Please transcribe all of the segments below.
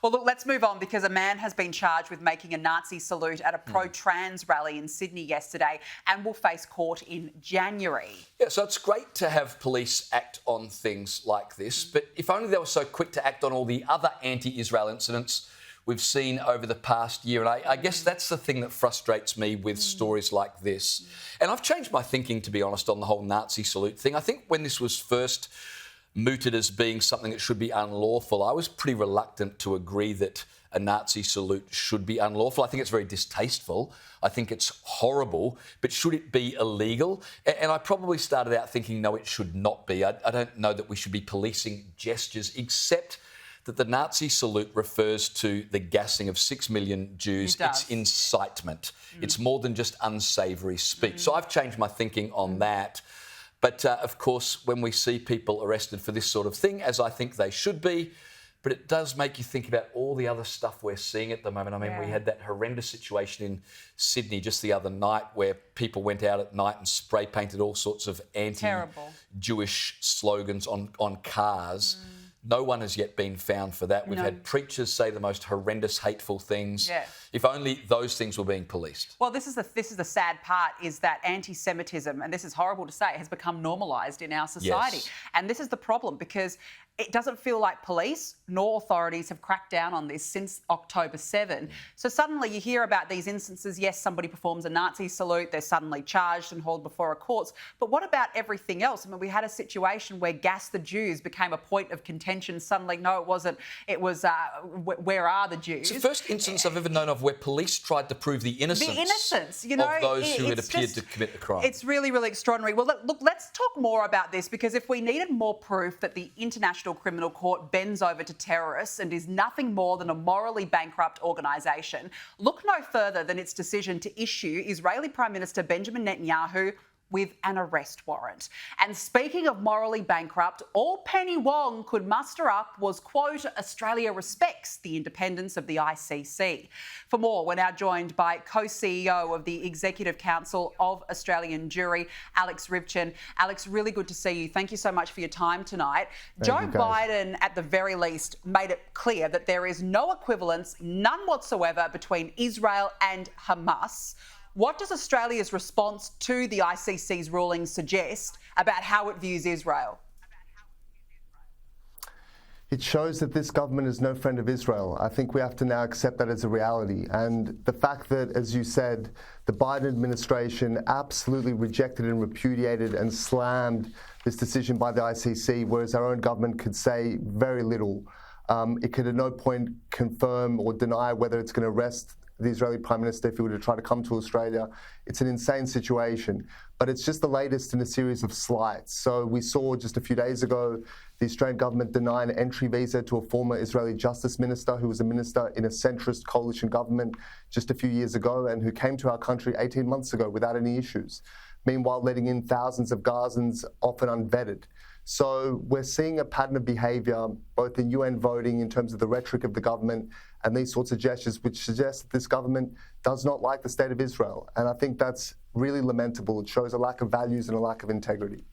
Well, look, let's move on because a man has been charged with making a Nazi salute at a pro-trans rally in Sydney yesterday and will face court in January. Yeah, so it's great to have police act on things like this, but if only they were so quick to act on all the other anti-Israel incidents we've seen over the past year. And I guess that's the thing that frustrates me with stories like this. And I've changed my thinking, to be honest, on the whole Nazi salute thing. I think when this was first mooted as being something that should be unlawful, I was pretty reluctant to agree that a Nazi salute should be unlawful. I think it's very distasteful. I think it's horrible. But should it be illegal? And I probably started out thinking, no, it should not be. I don't know that we should be policing gestures, except that the Nazi salute refers to the gassing of 6 million Jews. It's incitement. It's more than just unsavoury speech. So I've changed my thinking on that. But of course, when we see people arrested for this sort of thing, as I think they should be, but it does make you think about all the other stuff we're seeing at the moment. I mean, we had that horrendous situation in Sydney just the other night where people went out at night and spray painted all sorts of anti-Jewish slogans on cars. No one has yet been found for that. We've had preachers say the most horrendous, hateful things. If only those things were being policed. Well, this is the sad part, is that anti-Semitism, and this is horrible to say, has become normalised in our society. And this is the problem, because it doesn't feel like police nor authorities have cracked down on this since October 7. So suddenly you hear about these instances. Yes, somebody performs a Nazi salute, they're suddenly charged and hauled before a courts. But what about everything else? I mean, we had a situation where Gas the Jews became a point of contention. Suddenly, no, it wasn't. It was, where are the Jews? It's the first instance I've ever known of where police tried to prove the innocence, you know, of those who had appeared to commit the crime. It's really, really extraordinary. Well, look, let's talk more about this, because if we needed more proof that the International Criminal Court bends over to terrorists and is nothing more than a morally bankrupt organisation, look no further than its decision to issue Israeli Prime Minister Benjamin Netanyahu with an arrest warrant. And speaking of morally bankrupt, all Penny Wong could muster up was, quote, Australia respects the independence of the ICC. For more, we're now joined by co-CEO of the Executive Council of Australian Jury, Alex Rivchin. Alex, really good to see you. Thank you so much for your time tonight. Joe Biden, at the very least, made it clear that there is no equivalence, none whatsoever, between Israel and Hamas. What does Australia's response to the ICC's ruling suggest about how it views Israel? It shows that this government is no friend of Israel. I think we have to now accept that as a reality. And the fact that, as you said, the Biden administration absolutely rejected and repudiated and slammed this decision by the ICC, whereas our own government could say very little. It could at no point confirm or deny whether it's going to arrest the Israeli Prime Minister if he were to try to come to Australia. It's an insane situation, but it's just the latest in a series of slights. So we saw just a few days ago the Australian government deny an entry visa to a former Israeli justice minister who was a minister in a centrist coalition government just a few years ago and who came to our country 18 months ago without any issues. Meanwhile, letting in thousands of Gazans, often unvetted. So we're seeing a pattern of behaviour, both in UN voting in terms of the rhetoric of the government and these sorts of gestures, which suggest that this government does not like the state of Israel. And I think that's really lamentable. It shows a lack of values and a lack of integrity.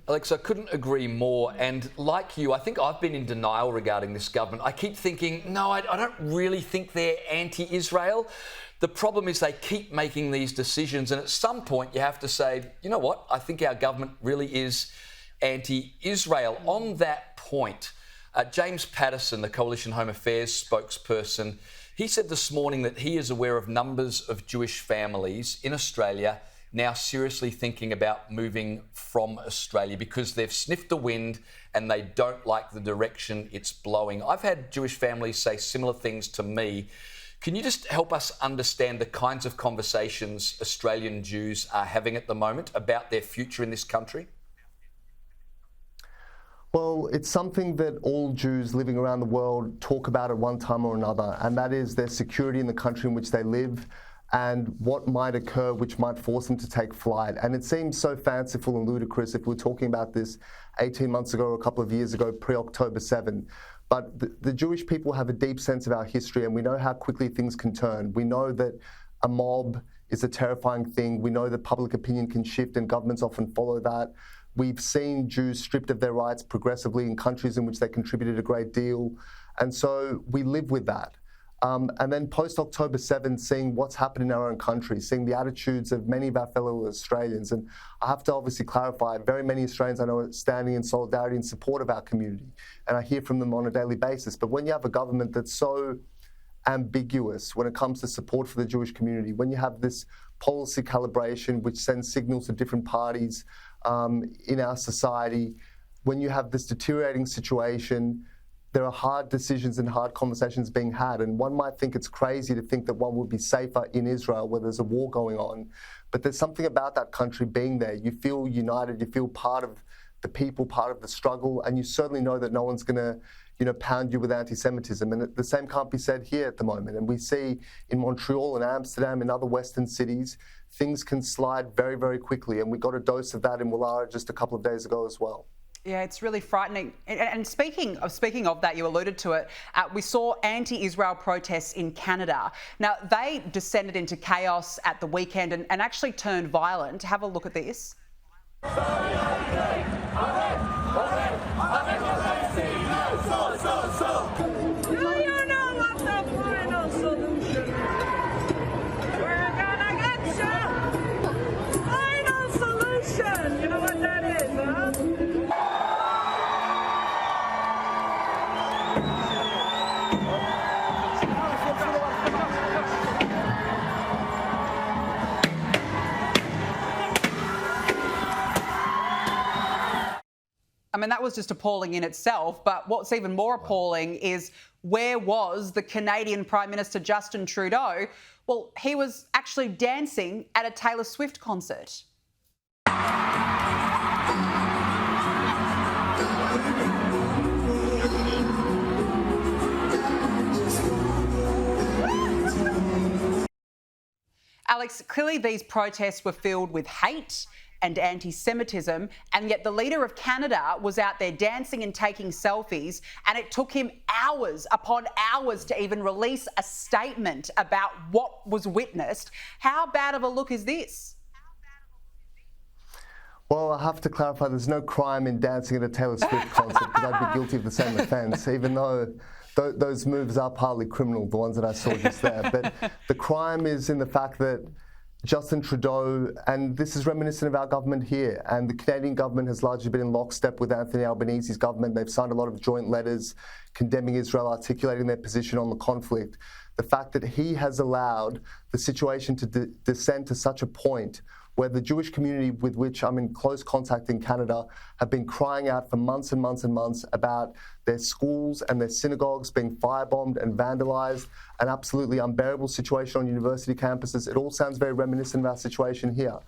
Alex, I couldn't agree more. And like you, I think I've been in denial regarding this government. I keep thinking, no, I don't really think they're anti-Israel. The problem is they keep making these decisions. And at some point you have to say, you know what, I think our government really is anti-Israel. On that point, James Patterson, the Coalition Home Affairs spokesperson, he said this morning that he is aware of numbers of Jewish families in Australia now seriously thinking about moving from Australia because they've sniffed the wind and they don't like the direction it's blowing. I've had Jewish families say similar things to me. Can you just help us understand the kinds of conversations Australian Jews are having at the moment about their future in this country? Well, it's something that all Jews living around the world talk about at one time or another, and that is their security in the country in which they live and what might occur which might force them to take flight. And it seems so fanciful and ludicrous if we were talking about this 18 months ago or a couple of years ago, pre-October 7. But the Jewish people have a deep sense of our history, and we know how quickly things can turn. We know that a mob is a terrifying thing. We know that public opinion can shift and governments often follow that. We've seen Jews stripped of their rights progressively in countries in which they contributed a great deal. And so we live with that. And then post-October 7, seeing what's happened in our own country, seeing the attitudes of many of our fellow Australians. And I have to obviously clarify, very many Australians I know are standing in solidarity and support of our community. And I hear from them on a daily basis. But when you have a government that's so ambiguous when it comes to support for the Jewish community, when you have this policy calibration which sends signals to different parties in our society, when you have this deteriorating situation, there are hard decisions and hard conversations being had. And one might think it's crazy to think that one would be safer in Israel where there's a war going on. But there's something about that country being there. You feel united, you feel part of the people, part of the struggle, and you certainly know that no one's going to pound you with anti-Semitism. And the same can't be said here at the moment. And we see in Montreal and Amsterdam and other Western cities, things can slide very, very quickly. And we got a dose of that in Woollahra just a couple of days ago as well. Yeah, it's really frightening. And speaking of that, you alluded to it, we saw anti-Israel protests in Canada. Now, they descended into chaos at the weekend and actually turned violent. Have a look at this. I mean, that was just appalling in itself, but what's even more appalling is where was the Canadian Prime Minister Justin Trudeau? Well, he was actually dancing at a Taylor Swift concert. Alex, clearly these protests were filled with hate and anti-Semitism, and yet the leader of Canada was out there dancing and taking selfies, and it took him hours upon hours to even release a statement about what was witnessed. How bad of a look is this? Well, I have to clarify, there's no crime in dancing at a Taylor Swift concert, because I'd be guilty of the same offence, even though those moves are partly criminal, the ones that I saw just there. But the crime is in the fact that Justin Trudeau, and this is reminiscent of our government here, and the Canadian government has largely been in lockstep with Anthony Albanese's government. They've signed a lot of joint letters condemning Israel, articulating their position on the conflict. The fact that he has allowed the situation to descend to such a point where the Jewish community with which I'm in close contact in Canada have been crying out for months and months and months about their schools and their synagogues being firebombed and vandalised, an absolutely unbearable situation on university campuses. It all sounds very reminiscent of our situation here.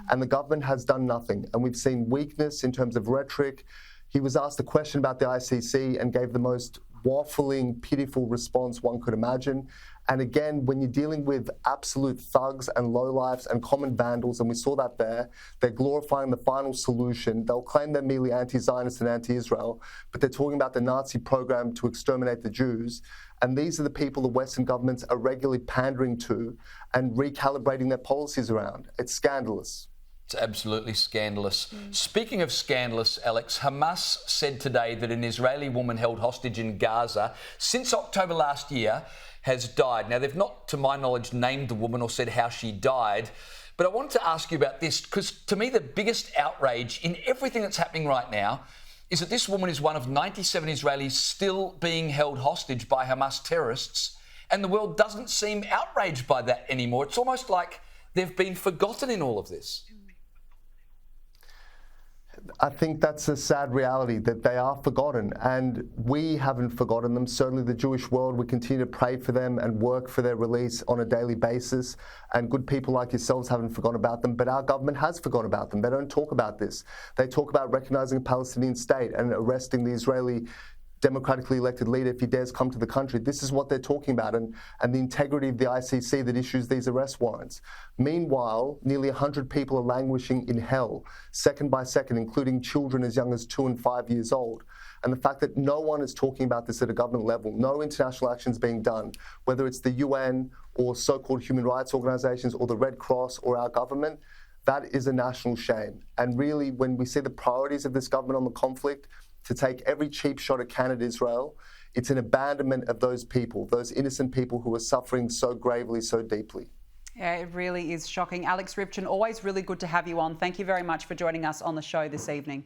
And the government has done nothing. And we've seen weakness in terms of rhetoric. He was asked a question about the ICC and gave the most waffling, pitiful response one could imagine. And again, when you're dealing with absolute thugs and lowlifes and common vandals, and we saw that there, they're glorifying the final solution. They'll claim they're merely anti-Zionist and anti-Israel, but they're talking about the Nazi program to exterminate the Jews. And these are the people the Western governments are regularly pandering to and recalibrating their policies around. It's scandalous. It's absolutely scandalous. Speaking of scandalous, Alex, Hamas said today that an Israeli woman held hostage in Gaza since October last year has died. Now, they've not, to my knowledge, named the woman or said how she died, but I wanted to ask you about this because to me the biggest outrage in everything that's happening right now is that this woman is one of 97 Israelis still being held hostage by Hamas terrorists, and the world doesn't seem outraged by that anymore. It's almost like they've been forgotten in all of this. I think that's a sad reality, that they are forgotten, and we haven't forgotten them. Certainly the Jewish world, we continue to pray for them and work for their release on a daily basis, and good people like yourselves haven't forgotten about them, but our government has forgotten about them. They don't talk about this. They talk about recognising a Palestinian state and arresting the Israeli democratically elected leader if he dares come to the country. This is what they're talking about, and the integrity of the ICC that issues these arrest warrants. Meanwhile, nearly 100 people are languishing in hell, second by second, including children as young as 2 and 5 years old. And the fact that no one is talking about this at a government level, no international action is being done, whether it's the UN or so-called human rights organisations or the Red Cross or our government, that is a national shame. And really, when we see the priorities of this government on the conflict, to take every cheap shot at Canada, Israel, It's an abandonment of those people, those innocent people who are suffering so gravely, so deeply. Yeah, it really is shocking. Alex Ripchin, always really good to have you on. Thank you very much for joining us on the show this evening.